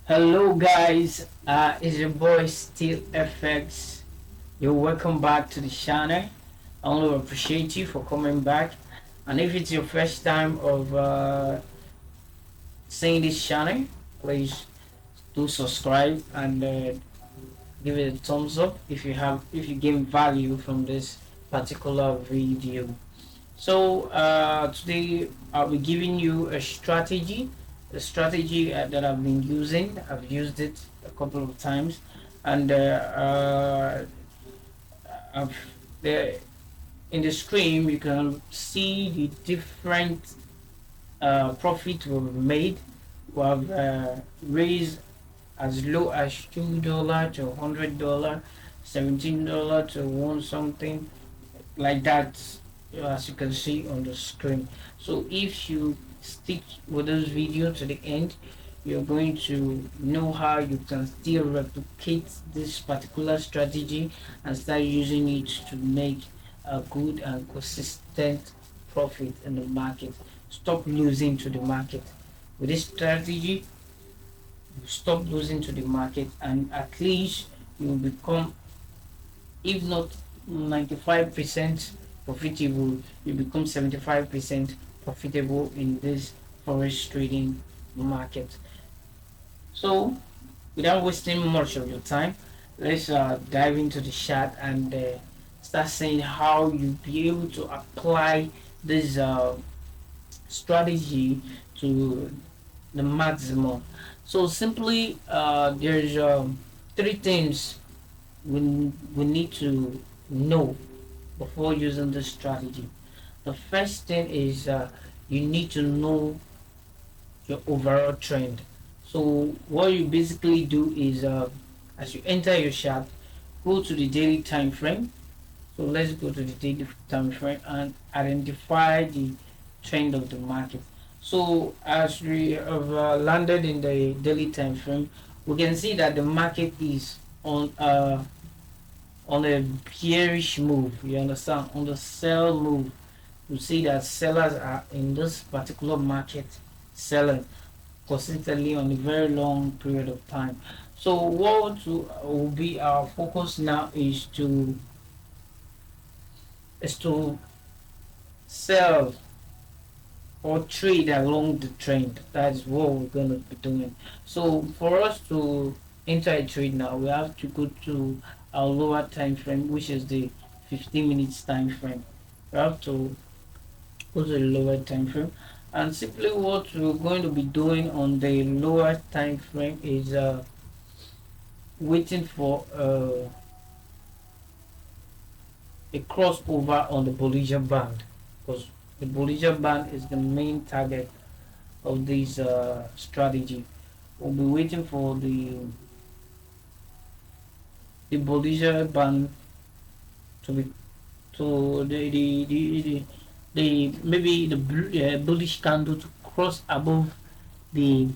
Hello guys, it's your boy Steel FX. You're welcome back to the channel. I want to appreciate you for coming back. And if it's your first time of seeing this channel, please do subscribe and give it a thumbs up if you gain value from this particular video. So today I'll be giving you a strategy that I've been using. I've used it a couple of times, and I've, the, in the screen you can see the different profit we've made. We have raised as low as $2 to $100, $17 to one something like that, as you can see on the screen. So if you stick with this video to the end, you're going to know how you can still replicate this particular strategy and start using it to make a good and consistent profit in the market. Stop losing to the market with this strategy. Stop losing to the market, and at least you will become, if not 95% profitable, you become 75% profitable in this forex trading market. So without wasting much of your time, let's dive into the chart and start seeing how you be able to apply this strategy to the maximum. So simply there's three things we need to know before using this strategy. The first thing is you need to know your overall trend. So what you basically do is as you enter your chart, go to the daily time frame. So let's go to the daily time frame and identify the trend of the market. So as we have landed in the daily time frame, we can see that the market is on a bearish move. You understand? On the sell move. You see that sellers are in this particular market selling consistently on a very long period of time. So what will be our focus now is to sell or trade along the trend. That is what we're going to be doing. So for us to enter a trade now, we have to go to our lower time frame, which is the 15 minutes time frame. We have to go to the lower time frame, and simply what we're going to be doing on the lower time frame is waiting for a crossover on the Bollinger Band, because the Bollinger Band is the main target of this strategy. We'll be waiting for the Bollinger Band to be to the maybe the bullish candle to cross above the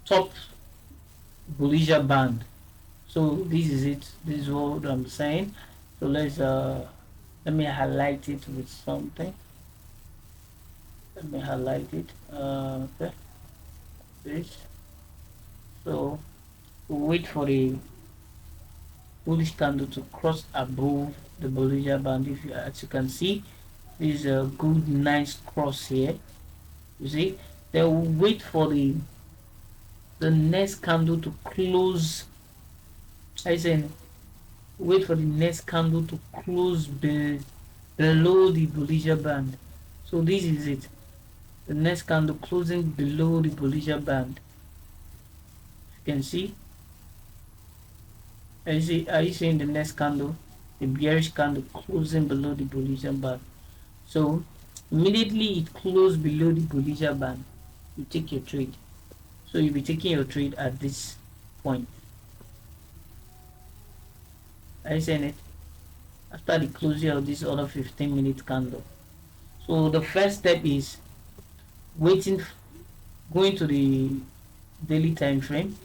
top Bollinger Band. So this is it. This is what I'm saying. So let me highlight it with something. Let me highlight it. Okay, this. So we'll wait for the bullish candle to cross above the Bollinger Band. If you, as you can see, this is a good nice cross here. You see, then we'll wait for the next candle to close. I say wait for the next candle to close below the Bollinger Band. So this is it. The next candle closing below the Bollinger Band. You can see. Are you seeing the next candle? The bearish candle closing below the Bollinger Band. So immediately it closed below the Bollinger Band, you take your trade. So you'll be taking your trade at this point. Are you seeing it? After the closing of this other 15-minute candle. So the first step is going to the daily time frame,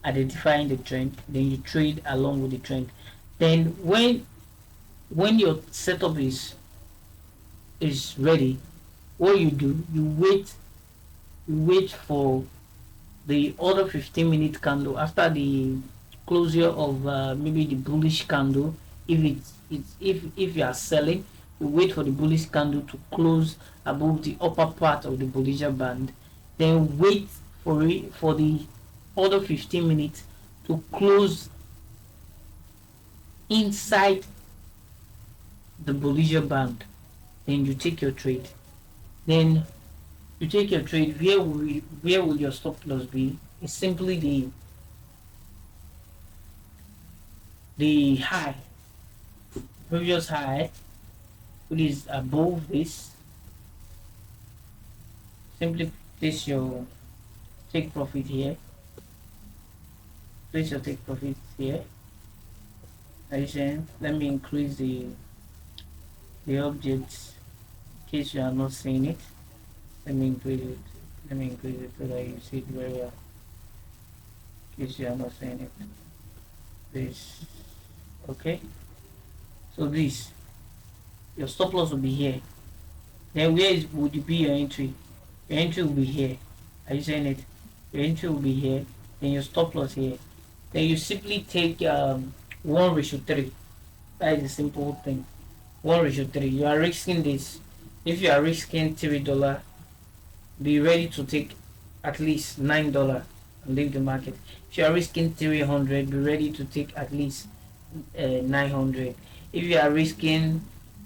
identifying the trend, then you trade along with the trend. Then when your setup is ready, what you do, you wait for the other 15-minute candle after the closure of maybe the bullish candle. If you are selling, you wait for the bullish candle to close above the upper part of the Bollinger Band, then wait for it for the other 15 minutes to close inside the Bollinger Band. Then you take your trade. Then you take your trade. Where will your stop loss be? It's simply the high, previous high, which is above this. Simply place your take profit here. Place your take profit here. Let me increase the objects in case you are not seeing it. Let me increase it so that you see it very well. In case you are not seeing it. This. Okay. So this. Your stop loss will be here. Then would it be your entry? Your entry will be here. Are you saying it? Your entry will be here. Then your stop loss here. Then you simply take 1:3. That is a simple thing. 1:3. You are risking this. If you are risking $3, be ready to take at least $9 and leave the market. If you are risking 300, be ready to take at least 900. If you are risking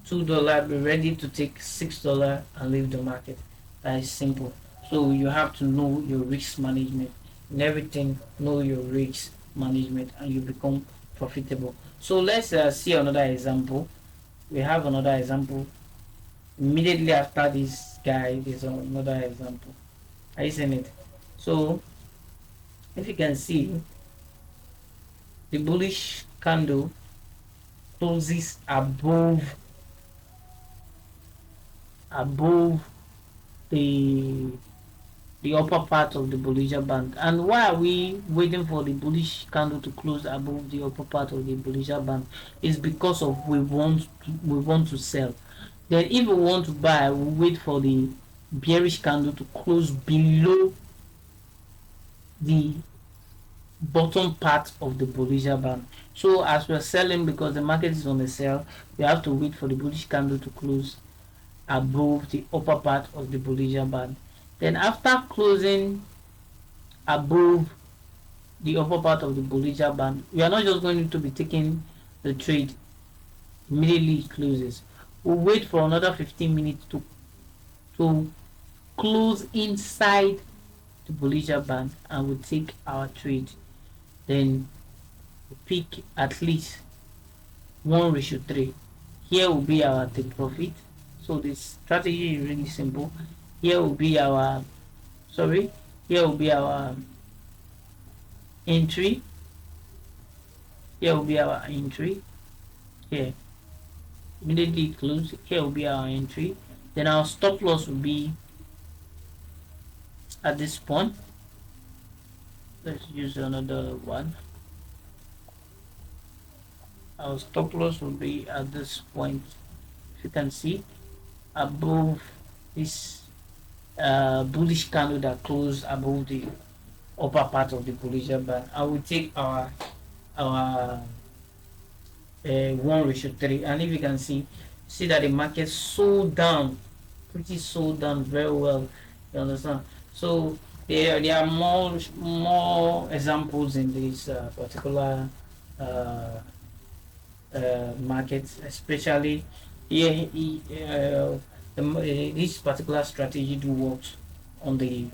$2, be ready to take $6 and leave the market. That is simple. So you have to know your risk management. In everything, know your risk management and you become profitable. So let's see another example. We have another example. Immediately after this guy, there's another example. Are you seeing it? So if you can see, the bullish candle closes above the upper part of the Bollinger Band. And why are we waiting for the bullish candle to close above the upper part of the Bollinger Band? Is because of we want to sell. Then if we want to buy, we wait for the bearish candle to close below the bottom part of the Bollinger Band. So as we're selling, because the market is on the sell, we have to wait for the bullish candle to close above the upper part of the Bollinger Band. Then after closing above the upper part of the Bollinger Band, we are not just going to be taking the trade immediately it closes. We'll wait for another 15 minutes to close inside the Bollinger Band and we'll take our trade. Then we'll pick at least 1:3. Here will be our take profit. So this strategy is really simple. Here will be our entry. Here will be our entry. Here. Immediately close. Here will be our entry. Then our stop loss will be at this point. Let's use another one. Our stop loss will be at this point. If you can see, above this bullish candle that closed above the upper part of the Bollinger Band. I will take our 1:3, and if you can see that the market sold down, sold down very well. You understand? So there are more examples in this particular market, especially here. This particular strategy do works on the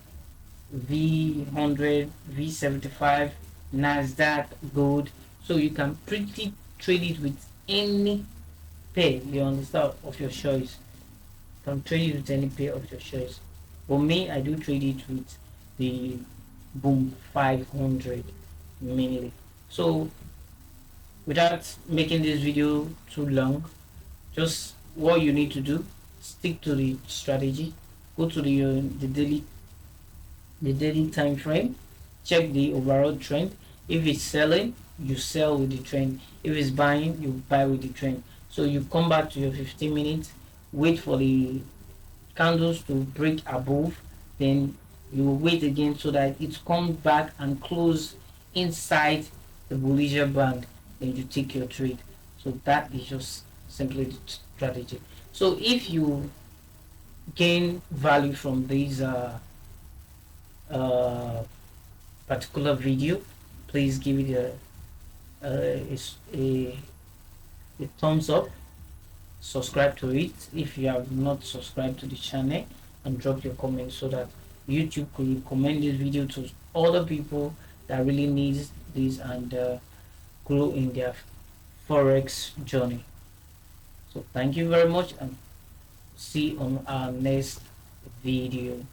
V100, V75, Nasdaq, gold. So you can pretty trade it with any pair, you understand, of your choice. You can trade it with any pair of your choice. For me, I do trade it with the Boom500 mainly. So without making this video too long, just what you need to do, stick to the strategy, go to the daily time frame, check the overall trend. If it's selling, you sell with the trend. If it's buying, you buy with the trend. So you come back to your 15 minutes, wait for the candles to break above, then You will wait again so that it comes back and close inside the Bollinger Band. Then you take your trade. So that is just simply the strategy. So if you gain value from these uh, particular video, please give it a thumbs up, subscribe to it if you have not subscribed to the channel, and drop your comments so that YouTube could recommend this video to other people that really needs this and grow in their forex journey. So thank you very much, and see you on our next video.